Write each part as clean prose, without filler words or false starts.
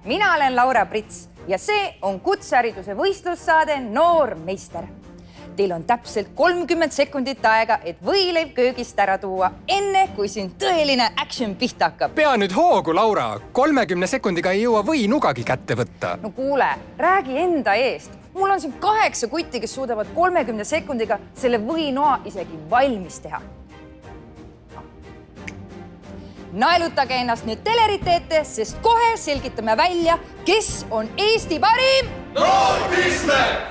Mina olen Laura Prits ja see on kutsehariduse võistlussaade Noor meister. Teil on täpselt 30 sekundit aega, et võileiv köögist ära tuua, enne kui siin tõeline action pihta hakkab. Pea nüüd hoogu, Laura. 30 sekundiga ei jõua võinugagi kätte võtta. No kuule, räägi enda eest. Mul on siin 8 kutti, kes suudavad 30 sekundiga selle võinoa isegi valmis teha. Naelutage ennast nüüd telerite ette, sest kohe selgitame välja, kes on Eesti parim Noor meister!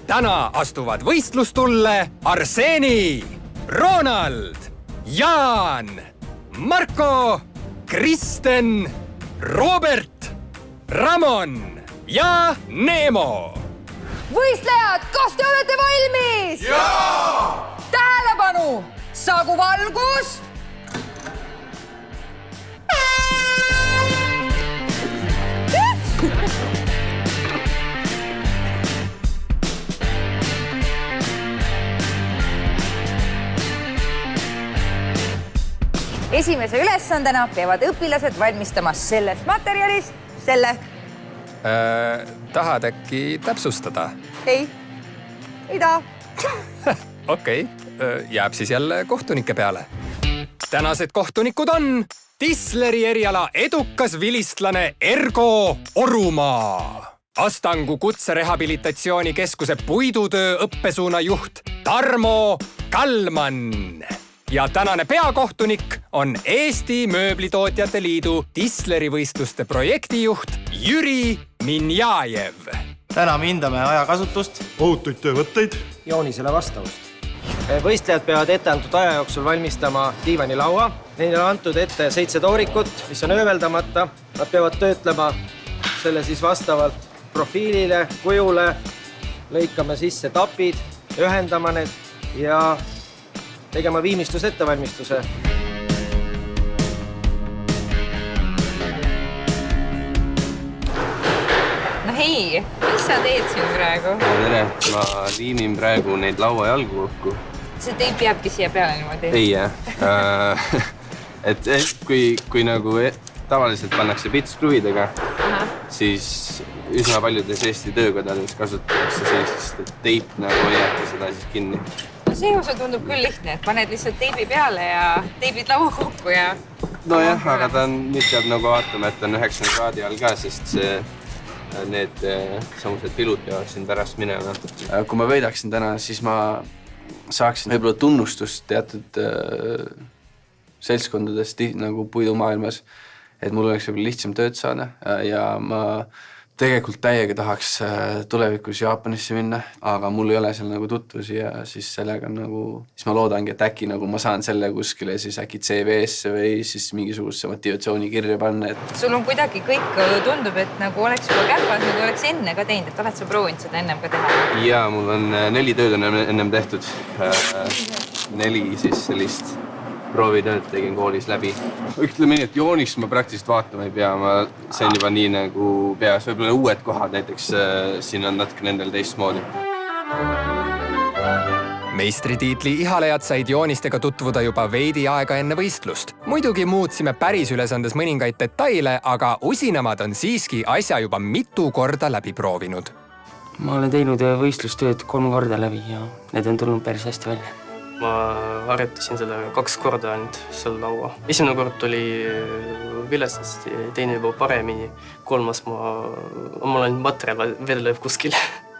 Täna astuvad võistlustulle Arseni, Ronald, Jaan, Marko, Kristen, Robert, Ramon ja Neemo. Võistlejad, kas te olete valmis? Jaa! Tähelepanu! Saagu valgus! Esimese ülesandena peavad õpilased valmistama sellest materjalist selle. Tahad äkki täpsustada? Ei taha. Okei, jääb siis jälle kohtunike peale. Tänased kohtunikud on Tisleri eriala edukas vilistlane Ergo Orumaa, Astangu kutserehabilitatsioonikeskuse puidutöö õppesuuna juht Tarmo Kalman ja tänane peakohtunik on Eesti Mööblitootjate Liidu Tisleri võistluste projektijuht Jüri Minjajev. Täna me hindame ajakasutust, ohutuid töövõtteid, joonisele vastavust. Võistlejad peavad ette antud aja jooksul valmistama diivanilaua. Neile on antud ette 7 toorikut, mis on ööveldamata. Nad peavad töötlema selle siis vastavalt profiilile, kujule, lõikama sisse tapid, ühendama need ja tegema viimistlusettevalmistuse. No hei, mis sa teed siin praegu? Tere, ma liimin praegu neid lauajalgu kokku. See teip jääbki siia peale niimoodi? Ei, jah. Et kui nagu tavaliselt pannakse pitskruvidega, siis üsna paljudes Eesti töökodades kasutatakse sellist, et teip nagu hoiabki seda siis kinni. See osa tundub küll lihtne, et paned lihtsalt teibi peale ja teibid laua kokku ja... Nojah, aga ta nüüd peab nagu vaatama, et on 90 kraadi all ka, sest need samused pilud peavad siin pärast minema. Kui ma võidaksin täna, siis ma saaksin võib-olla tunnustust teatud seltskondadest nagu puidumaailmas, et mul oleks võib-olla lihtsam tööd saada ja ma tegelikult täiega tahaks tulevikus Jaapanisse minna, aga mul ei ole seal nagu tutvusi ja siis sellega nagu, siis ma loodangi, et äkki nagu ma saan selle kuskile siis äkki CV-sse või siis mingisuguse motivatsioonikirja panna. Sul on kuidagi kõik tundub, et nagu oleks juba kärbas, nagu oleks enne ka teinud, et oled sa proovinud seda ennem ka teha? Jaa, mul on 4 tööd ennem tehtud. 4 siis sellist proovitööd tegin koolis läbi. Ütleme nii, et joonist ma praktiliselt vaatama ei pea, see on juba nii nagu peas. Võib-olla uued kohad, näiteks siin on natuke nendel teistmoodi. Meistritiitli ihalejad said joonistega tutvuda juba veidi aega enne võistlust. Muidugi muutsime päris ülesandes mõningaid detaile, aga usinamad on siiski asja juba mitu korda läbi proovinud. Ma olen teinud võistlustööd 3 korda läbi ja need on tulnud päris hästi välja. Ma harjutasin seda 2 korda ainult seal laua. Esimene kord oli vilestasti, teine juba paremini. 3. mul on materjal vedelev kuskil.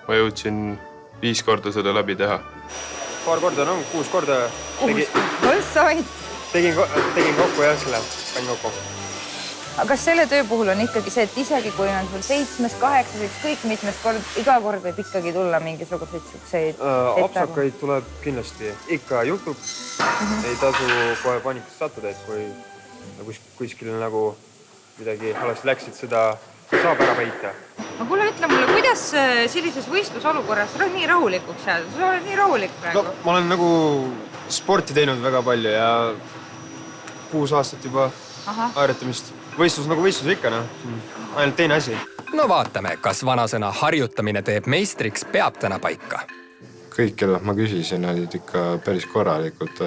Ma jõudsin 5 korda seda läbi teha. Paar korda, 6 korda. Tegin kokku jah selle, panin kokku. Aga kas selle töö puhul on ikkagi see, et isegi kui on sul 7, 8, kõik mitmest kord, iga kord võib ikkagi tulla mingisuguseid sukseid? Apsakaid tuleb kindlasti. Ikka juhtub. Ei tasu kohe paanikusse sattuda, et kui kuskil nagu midagi halvasti läksid, seda saab ära peita. Aga kuule, ütle mulle, kuidas sellises võistlusolukorras sa oled nii rahulikuks jääda? Sa oled nii rahulik praegu? No, ma olen nagu sporti teinud väga palju ja 6 aastat juba harjutamist. Võistlus nagu võistlus ikka, ainult teine asi. No vaatame, kas vanasõna harjutamine teeb meistriks peab täna paika. Kõik, kellelt ma küsisin, olid ikka päris korralikult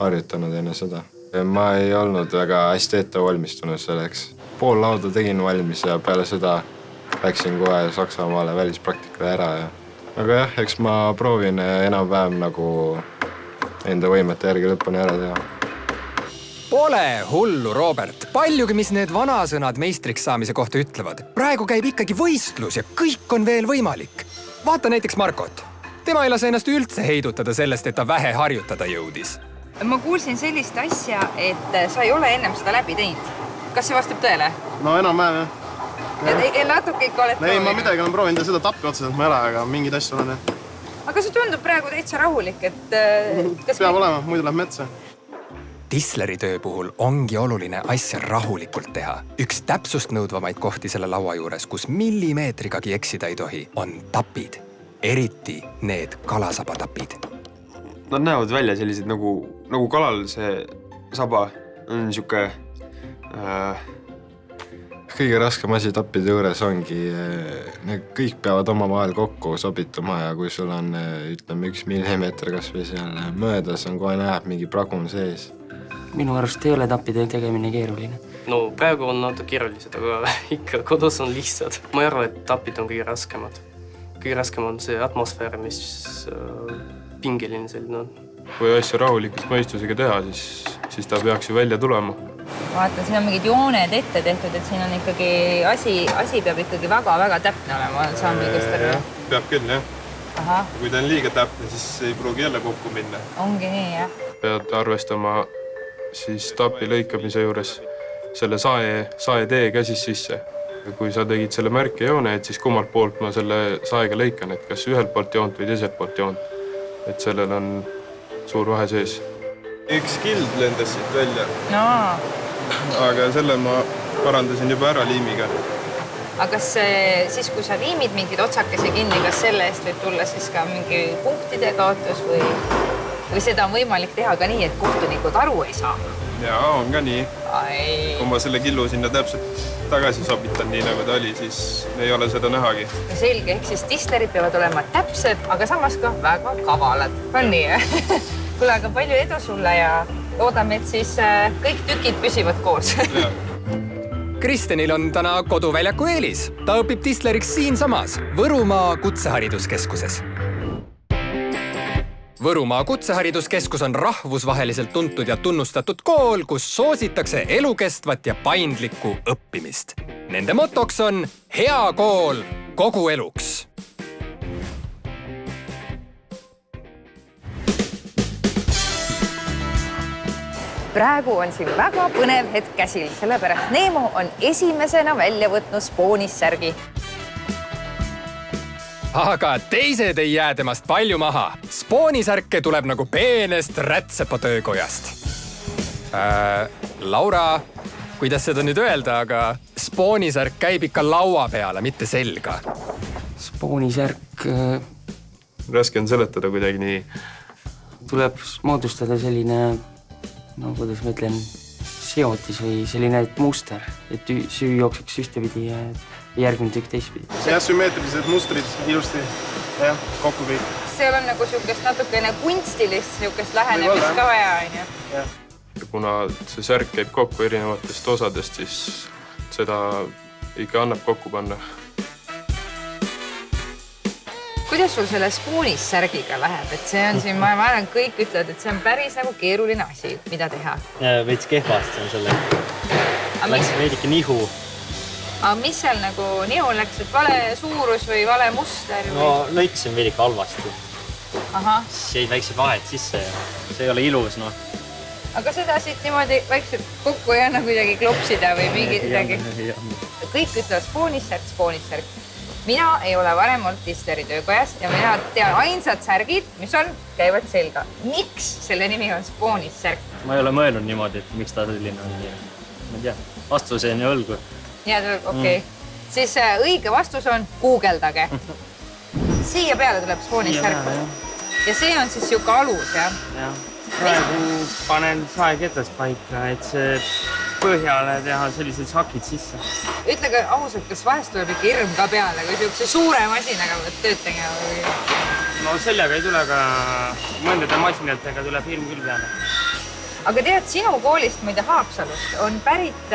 harjutanud enne seda. Ma ei olnud väga hästi ette valmistunud selleks. Pool lauda tegin valmis ja peale seda läksin kohe Saksamaale välispraktikale ära. Aga jah, eks ma proovin enam-vähem nagu enda võimete järgi lõpuni ära teha. Pole hullu, Robert. Paljugi, mis need vanasõnad meistriks saamise kohta ütlevad. Praegu käib ikkagi võistlus ja kõik on veel võimalik. Vaata näiteks Markot. Tema ei lase ennast üldse heidutada sellest, et ta vähe harjutada jõudis. Ma kuulsin sellist asja, et sa ei ole ennem seda läbi teinud. Kas see vastab tõele? No enam-vähem, jah. Natuke ikka oled Ei, ma midagi olen proovinud ja seda tappi otseselt ma ei ole, aga mingid asju olen. Aga see tundub praegu täitsa rahulik, et... Peab olema, muidu läheb metsa. Tisleri töö puhul ongi oluline asja rahulikult teha. Üks täpsust nõudvamaid kohti selle laua juures, kus millimeetrigagi eksida ei tohi, on tapid. Eriti need kalasabatapid. Nad näevad välja sellised nagu kalal see saba on niisugune... Kõige raskem asi tappide juures ongi, need kõik peavad oma vahel kokku sobituma ja kui sul on, ütleme, 1 millimeeter kas või seal möödas on kohe näeb mingi pragun sees. Minu arust ei ole tappide tegemine keeruline. No praegu on natuke keerulised, aga ikka kodus on lihtsad. Ma ei arva, et tapid on kõige raskemad. Kõige raskem on see atmosfäär, mis pingeline selline on. Kui asja rahulikult mõistusega teha, siis ta peaks ju välja tulema. Vaata, siin on mingid jooned ette tehtud, et siin on ikkagi asi peab ikkagi väga-väga täpne olema. Saan kõigest aru. Peab küll, jah. Aha. Kui ta on liiga täpne, siis ei pruugi jälle kokku minna. Ongi nii, jah. Pead arvestama siis tapi lõikamise juures selle saetee käsis sisse. Ja kui sa tegid selle märke joone, et siis kummalt poolt ma selle saega lõikan, et kas ühelt poolt joont või teiselt poolt joont. Et sellel on suur vahe sees. Üks kild lendas siit välja. No. Aga selle ma parandasin juba ära liimiga. Aga kas siis, kui sa liimid mingid otsakese kinni, kas selle eest võib tulla siis ka mingi punktide kaotus või seda on võimalik teha ka nii, et kohtunikud aru ei saa? Jaa, on ka nii. Kui ma selle killu sinna täpselt tagasi sobitan nii, nagu ta oli, siis ei ole seda nähagi. Selge, ehk siis tislerid peavad olema täpsed, aga samas ka väga kavalad. On nii? Kuule, aga palju edu sulle ja loodame, et siis kõik tükid püsivad koos. Kristenil on täna koduväljaku eelis. Ta õpib tisleriks siinsamas Võrumaa Kutsehariduskeskuses. Võrumaa Kutsehariduskeskus on rahvusvaheliselt tuntud ja tunnustatud kool, kus soositakse elukestvat ja paindlikku õppimist. Nende motoks on hea kool kogu eluks. Praegu on siin väga põnev hetk käsil, sellepärast Neemo on esimesena välja võtnud spoonissärgi. Aga teised ei jää temast palju maha. Spoonisärke tuleb nagu peenest rätsepa töökojast. Laura, kuidas seda nüüd öelda, aga spoonisärk käib ikka laua peale, mitte selga. Spoonisärk Raske on seletada kuidagi nii. tuleb moodustada selline, no kuidas ma ütlen, seotis või selline muster, et süü jookseks ühtepidi ja järgmine tükk teistpidi. Jah, sümmeetrilised mustrid ilusti, jah, kokku kõik. Seal on nagu siukest natukene kunstilist siukest lähenemist ka vaja, on ju. Kuna see särk käib kokku erinevatest osadest, siis seda ikka annab kokku panna. Kuidas sul selle spoonissärgiga läheb? Et see on siin, ma arvan, kõik ütlevad, et see on päris nagu keeruline asi, mida teha. Veits kehvasti on selle. Läks veidike nihu. Aga mis seal nagu nihu läks, et vale suurus või vale muster? No lõikasin veidike halvasti. Ahah. Siis jäid väiksed vahed sisse ja see ei ole ilus, noh. Aga seda siit niimoodi väikselt kokku ei anna kuidagi klopsida või mingi midagi. Kõik ütlevad spoonissärk. Mina ei ole varem olnud tisleri töökojas ja mina tean ainsad särgid, mis käivad selga. Miks selle nimi on spoonissärk? Ma ei ole mõelnud niimoodi, et miks ta selline on. Ma ei tea, vastus on ju õlgu. Ja, okei. Siis õige vastus on guugeldage. Siia peale tuleb spoonissärk. ja see on siis siuke alus, jah? Jah. Praegu panen saekettas paika, et see põhjale teha sellised sakid sisse. Ütle ausalt, kas vahest tuleb ikka hirm ka peale, kui siukse suure masinaga võid tööd tegema või? No sellega ei tule, aga mõndade masinatega tuleb hirm küll peale. Aga tead, sinu koolist, muide Haapsalust, on pärit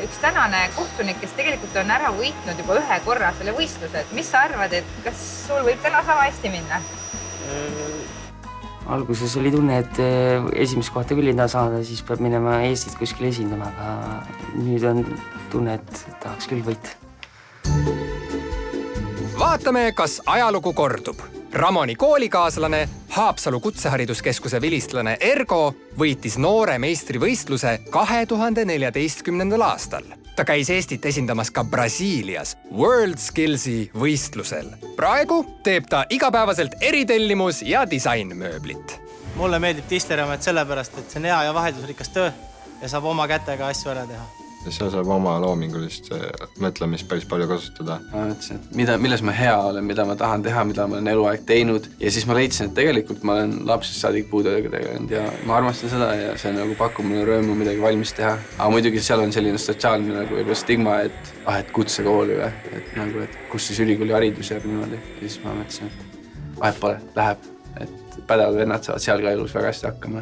üks tänane kohtunik, kes tegelikult on ära võitnud juba ühe korra selle võistluse. Mis sa arvad, et kas sul võib täna sama hästi minna? Alguses oli tunne, et esimest kohta küll ei taha saada, siis peab minema Eestit kuskil esindama, aga nüüd on tunne, et tahaks küll võita. Vaatame, kas ajalugu kordub. Ramoni koolikaaslane, Haapsalu Kutsehariduskeskuse vilistlane Ergo võitis noore meistrivõistluse 2014. aastal. Ta käis Eestit esindamas ka Brasiilias World Skillsi võistlusel. Praegu teeb ta igapäevaselt eritellimus ja disainmööblit. Mulle meeldib Tisleriamet sellepärast, et see on hea ja vaheldusrikas töö ja saab oma kätega asju ära teha. Seal saab oma loomingulist mõtlemist päris palju kasutada. Ma mõtlesin, et milles ma hea olen, mida ma tahan teha, mida ma olen eluaeg teinud. Ja siis ma leidsin, et tegelikult ma olen lapsest saadik puudega tegelenud ja ma armastan seda ja see nagu pakub mulle rõõmu midagi valmis teha. Aga muidugi seal on selline sotsiaalne nagu stigma, et kutsekooli või, et kus siis ülikooli haridus jääb niimoodi. Ja siis ma mõtlesin, et vahet pole, läheb. Pädevad vennad saavad seal ka elus väga hästi hakkama.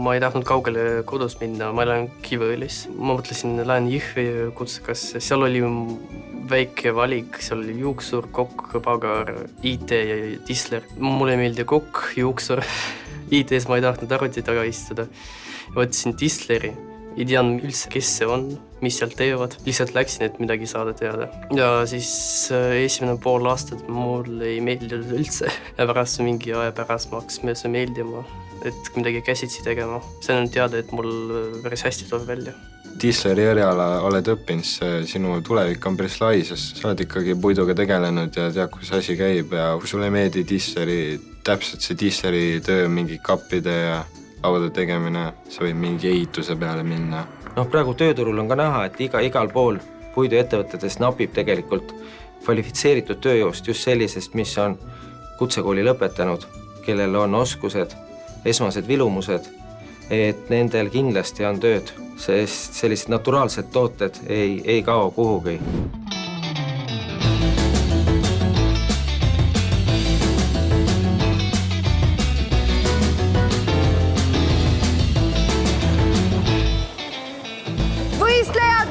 Ma ei tahtnud kaugele kodust minna, ma olen Kiviõlis. Ma mõtlesin, lähen Jõhvi kutsekasse, seal oli väike valik, seal oli juuksur, kokk, pagar, IT ja Tisler. Mulle meeldi kokk, juuksur. IT-s ma ei tahtnud arvuti taga istuda. Võtsin Tisleri. Ei tean üldse, kes see on, mis seal teevad. Lihtsalt läksin, et midagi saada teada. Ja siis esimene pool aastat mul ei meeldinud üldse. Ja pärast mingi aja pärast ma hakkas meeldima, et midagi käsitsi tegema. See on teada, et mul päris hästi tuleb välja. Tisleri eriala oled õppinud, sinu tulevik on päris lai, sest sa oled ikkagi puiduga tegelenud ja tead, kus asi käib. Ja kui sulle ei meeldi Tisleri, täpselt see Tisleri töö, mingi kappide ja lauda tegemine, sa võid mingi ehituse peale minna. Praegu tööturul on ka näha, et igal pool puiduettevõtetes napib tegelikult kvalifitseeritud tööjõust just sellisest, mis on kutsekooli lõpetanud, kellel on oskused, esmased vilumused, et nendel kindlasti on tööd, sest sellised naturaalsed tooted ei kao kuhugi.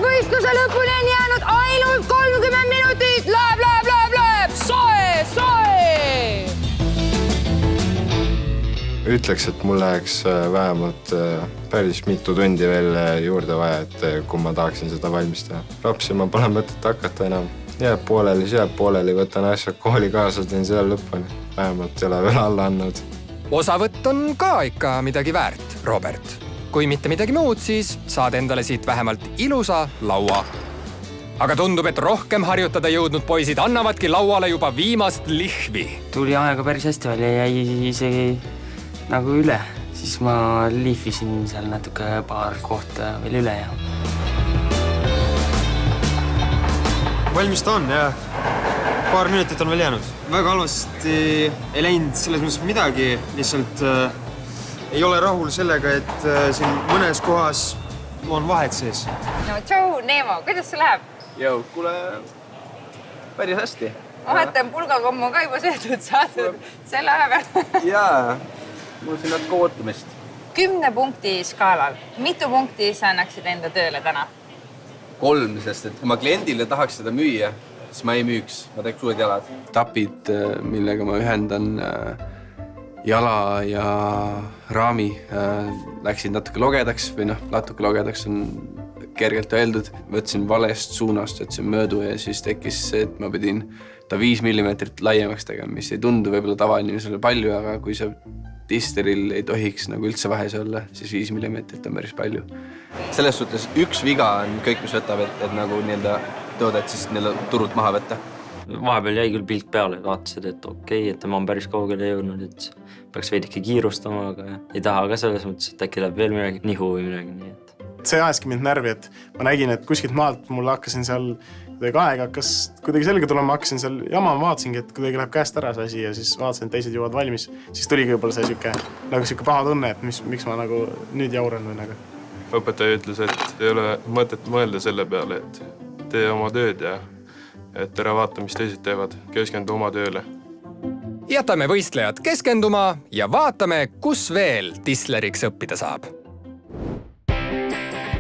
Võistluse lõpuni on jäänud ainult 30 minutit. Läheb. Soe. Ütleks, et mul läheks vähemalt päris mitu tundi veel juurde vaja, et kui ma tahaksin seda valmis teha. Rapsi ma pole mõtet hakata enam. Jääb pooleli, võtan asjad kooli kaasa, teen seal lõpuni. Vähemalt ei ole veel alla andnud. Osavõtt on ka ikka midagi väärt, Robert. Kui mitte midagi muud, siis saad endale siit vähemalt ilusa laua. Aga tundub, et rohkem harjutada jõudnud poisid annavadki lauale juba viimast lihvi. Tuli aega päris hästi välja ja jäi isegi nagu üle. Siis ma lihvisin seal natuke paar kohta veel üle ja... Valmis ta on, jah. Paar minutit on veel jäänud. Väga halvasti ei läinud selles mõttes midagi, lihtsalt... Ei ole rahul sellega, et siin mõnes kohas on vahed sees. No tšau, Neemo, kuidas see läheb? Jõu, kuule, päris hästi. Ma vaatan, pulgakommu ka juba söödud saadud selle aja peal. Jaa, mul siin natuke ootamist. 10 punkti skaalal. Mitu punkti sa annaksid enda tööle täna? 3, sest et kui ma kliendile tahaks seda müüa, siis ma ei müüks. Ma teeks uued jalad. Tapid, millega ma ühendan jala ja raami, läksid natuke logedaks või natuke logedaks on kergelt öeldud. Võtsin valest suunast, võtsin möödu ja siis tekkis see, et ma pidin ta 5 mm laiemaks tegema, mis ei tundu võib-olla tavaliselt palju, aga kui sa Tisleril ei tohiks nagu üldse vahes olla, siis 5 mm on päris palju. Selles suhtes üks viga on kõik, mis võtab, et nagu toodet siis turult maha võtta. Vahepeal jäi küll pilt peale, vaatasid, et okei, et tema on päris kaugele jõudnud, et peaks veidike kiirustama, aga ei taha ka selles mõttes, et äkki läheb veel midagi nihu või midagi nii. See ajaski mind närvi, et ma nägin, et kuskilt maalt mul hakkasin seal kuidagi aega hakkas kuidagi selge tulema, hakkasin seal jama, vaatasingi, et kuidagi läheb käest ära see asi ja siis vaatasin, et teised jõuavad valmis. Siis tuligi võib-olla see siuke paha tunne, et miks ma nagu nüüd jauran või nagu. Õpetaja ütles, et ei ole mõtet mõelda selle peale, et tee oma tööd ja et ära vaata, mis teised teevad, keskendu oma tööle. Jätame võistlejad keskenduma ja vaatame, kus veel tisleriks õppida saab.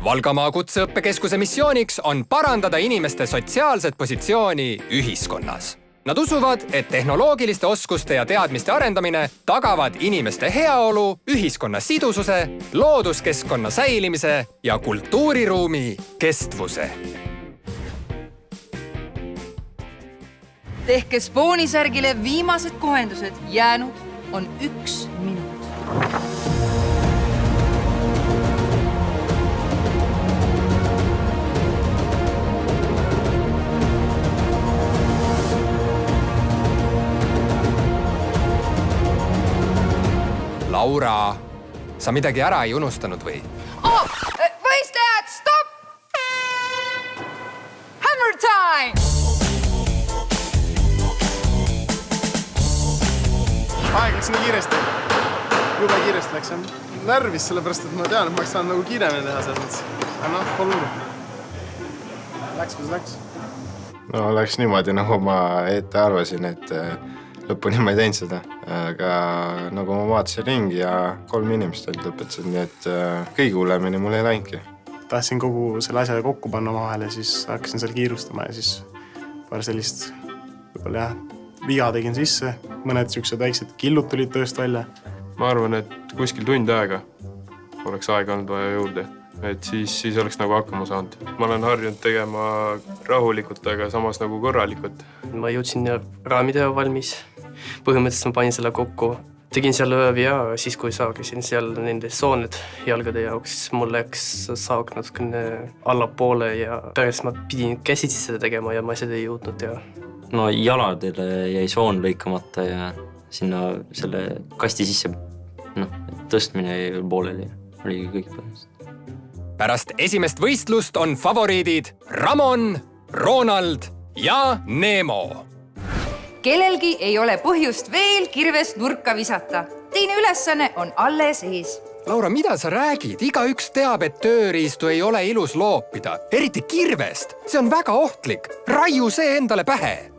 Valgamaa kutseõppekeskuse missiooniks on parandada inimeste sotsiaalset positsiooni ühiskonnas. Nad usuvad, et tehnoloogiliste oskuste ja teadmiste arendamine tagavad inimeste heaolu, ühiskonna sidususe, looduskeskkonna säilimise ja kultuuriruumi kestvuse. Tehke spoonisärgile viimased kohendused, jäänud on 1 minut. Laura, sa midagi ära ei unustanud või? Võistlejad, stopp! Hammer time! Aeg läks nii kiiresti. Jube kiiresti läks. Närvis sellepärast, et ma tean, et ma saan nagu kiiremini teha selles. Aga pole hullu. Läks, kus läks. No läks niimoodi, nagu ma ette arvasin, et lõpuni ma ei teinud seda. Aga nagu ma vaatasin ringi ja 3 inimest lõpetasid, nii et kõige hullemini mul ei läinudki. Tahtsin kogu selle asja kokku panna omavahel ja siis hakkasin seal kiirustama ja siis paar sellist võib-olla viga tegin sisse. Mõned siuksed väiksed killud tulid tööst välja. Ma arvan, et kuskil tund aega oleks aega olnud vaja juurde. Et siis oleks nagu hakkama saanud. Ma olen harjunud tegema rahulikult, aga samas nagu korralikult. Ma jõudsin raamide valmis. Põhimõtteliselt ma panin selle kokku. Tegin seal vea, siis kui saagisin seal nende sooned jalgade jaoks, mul läks saag natukene allapoole ja pärast ma pidin käsitsi seda tegema ja ma seda ei jõudnud teha. No jaladele jäi soon lõikamata ja sinna selle kasti sisse tõstmine jäi pooleli. Oligi kõik põhimõtteliselt. Pärast esimest võistlust on favoriidid Ramon, Ronald ja Nemo. Kellelgi ei ole põhjust veel kirvest nurka visata. Teine ülesanne on alles ees. Laura, mida sa räägid? Igaüks teab, et tööriistu ei ole ilus loopida. Eriti kirvest. See on väga ohtlik. Raiu see endale pähe.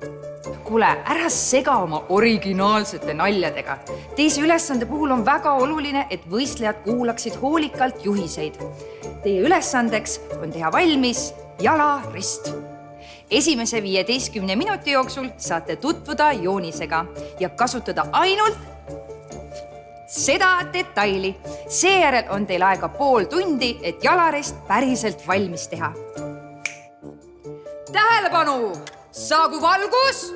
Kuule, ära sega oma originaalsete naljadega. Teise ülesande puhul on väga oluline, et võistlejad kuulaksid hoolikalt juhiseid. Teie ülesandeks on teha valmis jalarist. Esimese 15 minuti jooksul saate tutvuda joonisega ja kasutada ainult seda detaili. Seejärel on teil aega pool tundi, et jalarist päriselt valmis teha. Tähelepanu! Saagu valgus!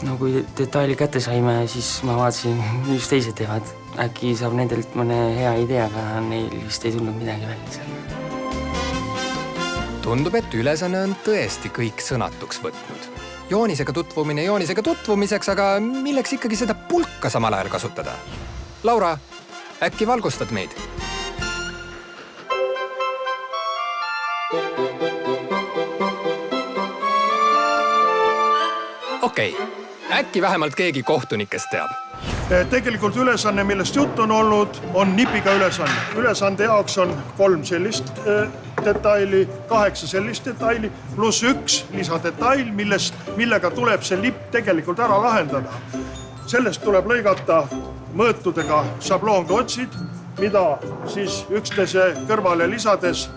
No kui detaili kätte saime, siis ma vaatasin, mis teised teevad. Äkki saab nendelt mõne hea idee, aga neil vist ei tulnud midagi välja seal. Tundub, et ülesanne on tõesti kõik sõnatuks võtnud. Joonisega tutvumine joonisega tutvumiseks, aga milleks ikkagi seda pulka samal ajal kasutada? Laura, äkki valgustad meid? Okei, äkki vähemalt keegi kohtunikest teab. Tegelikult ülesanne, millest juttu on olnud, on nipiga ülesanne. Ülesande jaoks on 3 sellist detaili, 8 sellist detaili, pluss 1 lisadetail, millega tuleb see lipp tegelikult ära lahendada. Sellest tuleb lõigata mõõtudega šabloonklotsid, mida siis üksteise kõrvale lisades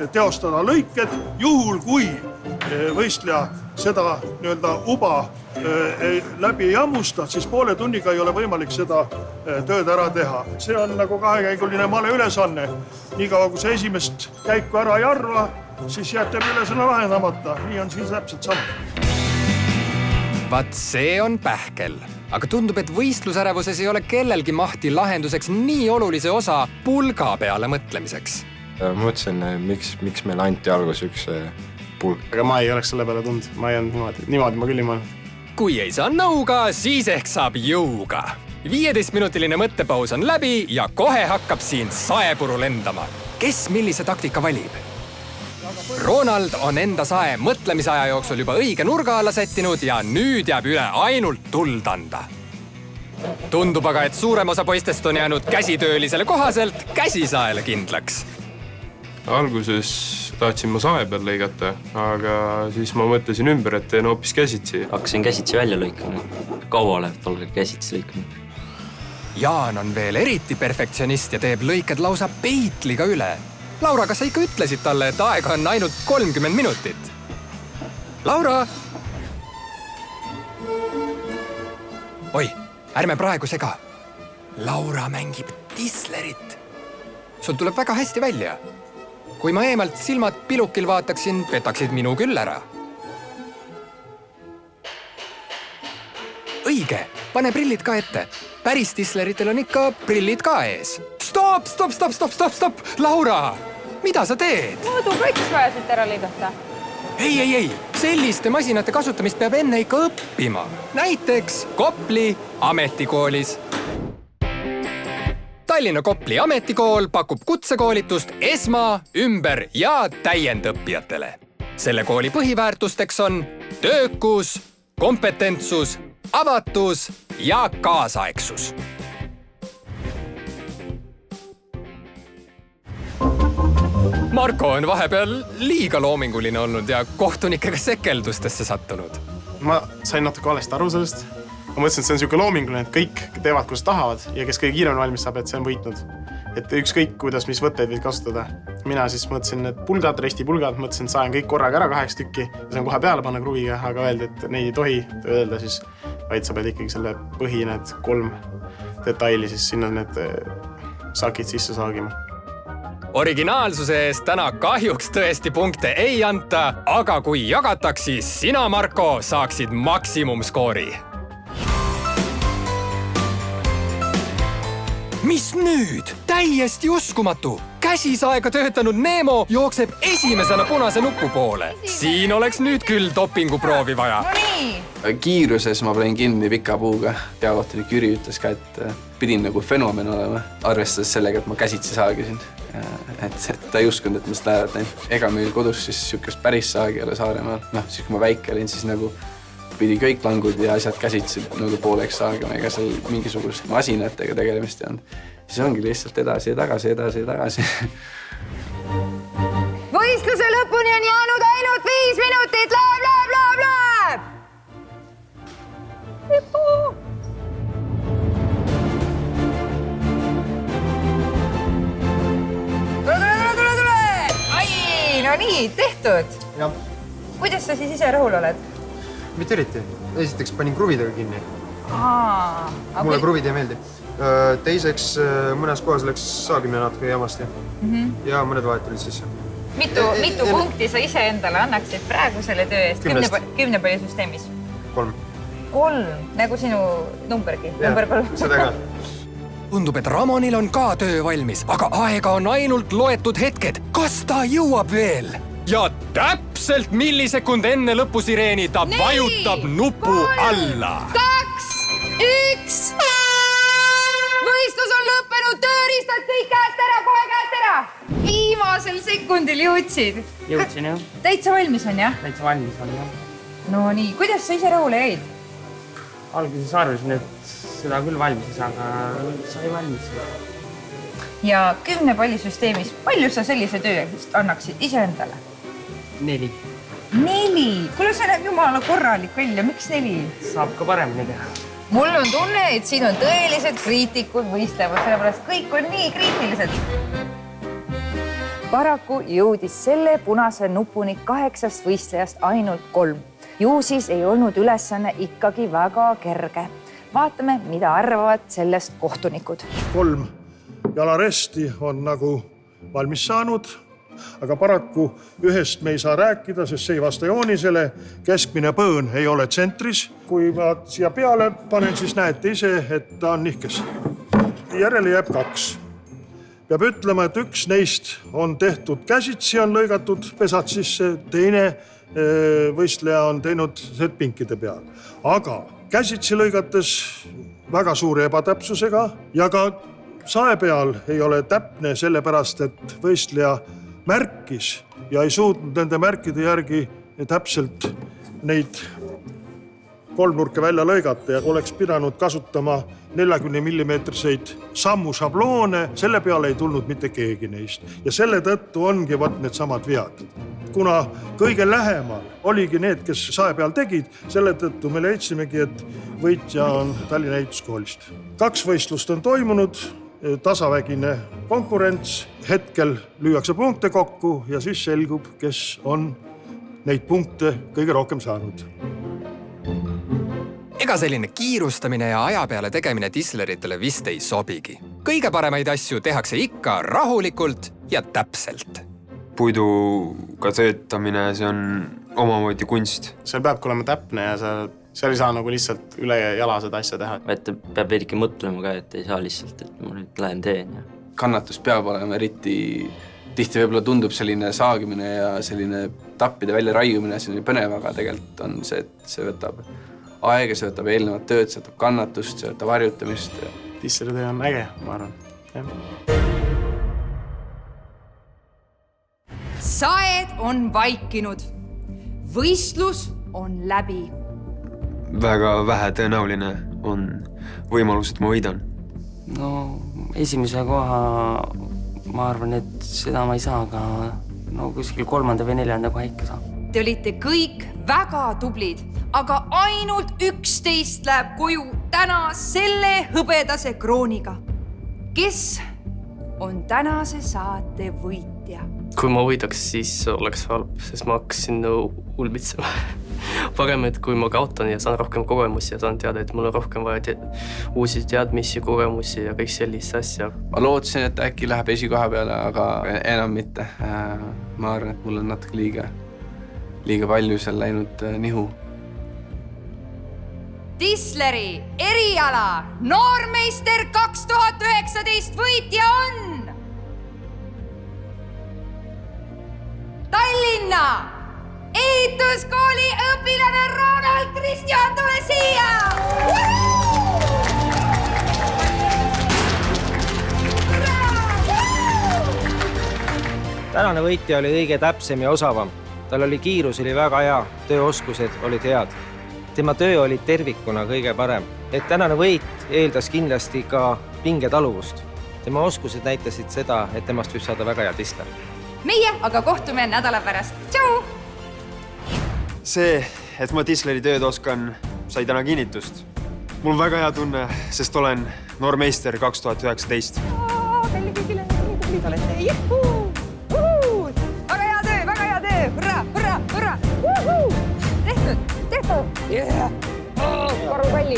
teostada lõiked, juhul kui võistleja seda uba läbi ei hammusta, siis poole tunniga ei ole võimalik seda tööd ära teha. See on nagu kahekäiguline male ülesanne. Niikaua kui see esimest käiku ära ei arva, siis jääb teil ülesanne lahendamata. Nii on siin täpselt sama. Vaat see on pähkel. Aga tundub, et võistlusärevuses ei ole kellelgi mahti lahenduseks nii olulise osa pulga peale mõtlemiseks. Ma mõtlesin, miks meil anti algus üks pulk. Aga ma ei oleks selle peale tund. Ma ei olnud niimoodi ma küll ei mõelnud. Kui ei saa nõuga, siis ehk saab jõuga. 15-minutiline mõttepaus on läbi ja kohe hakkab siin saepuru lendama. Kes millise taktika valib? Ronald on enda sae mõtlemisaja jooksul juba õige nurga alla sättinud ja nüüd jääb üle ainult tuld anda. Tundub aga, et suurem osa poistest on jäänud käsitöölisele kohaselt käsisaele kindlaks. Alguses tahtsin ma sae peal lõigata, aga siis ma mõtlesin ümber, et teen hoopis käsitsi. Hakkasin käsitsi välja lõikama. Kaua läheb tol käsitsi lõikama? Jaan on veel eriti perfektsionist ja teeb lõiked lausa peitliga üle. Laura, kas sa ikka ütlesid talle, et aega on ainult 30 minutit? Laura! Oi, ärme praegu sega. Laura mängib Tislerit. Sul tuleb väga hästi välja. Kui ma eemalt silmad pilukil vaataksin, petaksid minu küll ära. Õige, pane prillid ka ette. Päris Tisleritel on ikka prillid ka ees. Stop! Laura! Mida sa teed? Mõõdu kats vajasid ära lõigata. Ei. Selliste masinate kasutamist peab enne ikka õppima. Näiteks Kopli ametikoolis. Tallinna Kopli ametikool pakub kutsekoolitust esma-, ümber- ja täiendõppijatele. Selle kooli põhiväärtusteks on töökus, kompetentsus, avatus ja kaasaegsus. Marko on vahepeal liiga loominguline olnud ja kohtunikega sekeldustesse sattunud. Ma sain natuke valesti aru sellest. Ma mõtlesin, et see on selline loominguline, et kõik teevad, kus tahavad ja kes kõige kiiremini valmis saab, et see on võitnud. Et ükskõik, kuidas, mis võtteid võid kasutada. Mina siis mõtlesin, et pulgad, restipulgad, mõtlesin, et saan kõik korraga ära 8 tükki ja saan kohe peale panna kruviga, aga öeldi, et neid ei tohi öelda siis, vaid sa pead ikkagi selle põhi, need 3 detaili siis sinna need sakid sisse saagima. Originaalsuse eest täna kahjuks tõesti punkte ei anta, aga kui jagataks, siis sina, Marko, saaksid maksimumskoori. Mis nüüd? Täiesti uskumatu! Käsisaega töötanud Nemo jookseb esimesena punase nupu poole. Siin oleks nüüd küll dopinguproovi vaja. Kiiruses ma panin kinni pika puuga. Peakohtunik Jüri ütles ka, et pidin nagu fenomen olema, arvestades sellega, et ma käsitsi saagisin. Et ta ei uskunud, et ma seda näinud. Ega meil kodus siis sükest päris saagi ole Saaremaal. Siis kui ma väike olin, siis nagu pidi kõik langud ja asjad käsitsi nagu pooleks saagama, ega seal mingisugust masinatega tegelemist ei olnud. Siis ongi lihtsalt edasi ja tagasi. Võistluse lõpuni on jäänud ainult 5 minutit. Läheb! Tule! Ai, no nii, tehtud. Jah. Kuidas sa siis ise rahul oled? Mitte eriti. Esiteks panin kruvidega kinni. Mulle Mulle kruvid ei meeldi. Teiseks, mõnes kohas läks saagimine natuke jamasti. Ja mõned vahet olid sisse. Mitu punkti sa ise endale annaksid praegu selle töö eest 10 palli süsteemis? 3. 3, nagu sinu numbergi. Number 3. Seda ka. Tundub, et Ramonil on ka töö valmis, aga aega on ainult loetud hetked. Kas ta jõuab veel? Ja täpselt millisekund enne lõpusireeni ta vajutab nupu alla. 2, 1. Võistlus on lõppenud, tööriistad kõik käest ära, kohe käest ära. Viimasel sekundil jõudsid. Jõudsin, jah. Täitsa valmis on, jah? Täitsa valmis on, jah. No nii, kuidas sa ise rahule jäid? Alguses arvasin, et seda küll valmis, aga sai valmis. Ja 10 palli süsteemis, palju sa sellise töö annaksid ise endale? 4. 4? Kuule, see näeb jumala korralik välja, miks 4? Saab ka paremini teha. Mul on tunne, et siin on tõelised kriitikud võistlevad, sellepärast kõik on nii kriitilised. Paraku jõudis selle punase nupuni 8 võistlejast ainult 3. Ju siis ei olnud ülesanne ikkagi väga kerge. Vaatame, mida arvavad sellest kohtunikud. 3 jalaresti on nagu valmis saanud, aga paraku ühest me ei saa rääkida, sest see ei vasta joonisele. Keskmine põõn ei ole tsentris. Kui ma siia peale panen, siis näete ise, et ta on nihkes. Järele jääb 2. Peab ütlema, et üks neist on tehtud käsitsi, on lõigatud pesad sisse, teine võistleja on teinud setpinkide peal. Aga käsitsi lõigates väga suure ebatäpsusega ja ka sae peal ei ole täpne sellepärast, et võistleja märkis ja ei suutnud nende märkide järgi täpselt neid kolmnurke välja lõigata ja oleks pidanud kasutama 40 millimeetriseid sammušabloone, selle peale ei tulnud mitte keegi neist. Ja selle tõttu ongi need samad vead. Kuna kõige lähemal oligi need, kes sae peal tegid, selle tõttu me leidsimegi, et võitja on Tallinna ehituskoolist. 2 võistlust on toimunud, tasavägine konkurents, hetkel lüüakse punkte kokku ja siis selgub, kes on neid punkte kõige rohkem saanud. Ega selline kiirustamine ja aja peale tegemine tisleritele vist ei sobigi. Kõige paremaid asju tehakse ikka rahulikult ja täpselt. Puiduga töötamine, see on omamoodi kunst. Seal peabki olema täpne ja seal ei saa nagu lihtsalt üle jala seda asja teha. Et peab eriti mõtlema ka, et ei saa lihtsalt, et ma nüüd lähen teen. Kannatus peab olema eriti tihti võib-olla tundub selline saagimine ja selline tappide välja raiumine, selline põnev, aga tegelikult on see, et see võtab aega, see võtab eelnevat tööd, see võtab kannatust, see võtab harjutamist. Tisseritöö on äge, ma arvan. Saed on vaikinud. Võistlus on läbi. Väga vähe tõenäoline on võimalus, et ma võidan. No esimese koha ma arvan, et seda ma ei saa, aga no kuskil 3. või 4. koha ikka saab. Te olite kõik väga tublid, aga ainult 11 läheb koju täna selle hõbedase krooniga. Kes on tänase saate võitja? Kui ma võidaks, siis oleks halb, sest ma hakkasin ulbitsema. Parem, et kui ma kaotan ja saan rohkem kogemusi ja saan teada, et mul on rohkem vaja uusi teadmisi, kogemusi ja kõik sellist asja. Ma lootsin, et äkki läheb esikoha peale, aga enam mitte. Ma arvan, et mul on natuke liiga palju seal läinud nihu. Tisleri eriala noormeister 2019 võitja on Tallinna ehituskooli õpilane Ronald Kristjan, tule siia! Tänane võitja oli kõige täpsem ja osavam. Tal oli kiirus oli väga hea, tööoskused olid head. Tema töö oli tervikuna kõige parem. Et tänane võit eeldas kindlasti ka pingetaluvust. Tema oskused näitasid seda, et temast võib saada väga hea tisler. Meie aga kohtume nädala pärast. Tšau! See, et ma tisleri tööd oskan, sai täna kinnitust. Mul on väga hea tunne, sest olen noormeister 2019. Palju kõigile nii olete. Juhuu! Väga hea töö! Hurra! Tehtud! Karu kalli!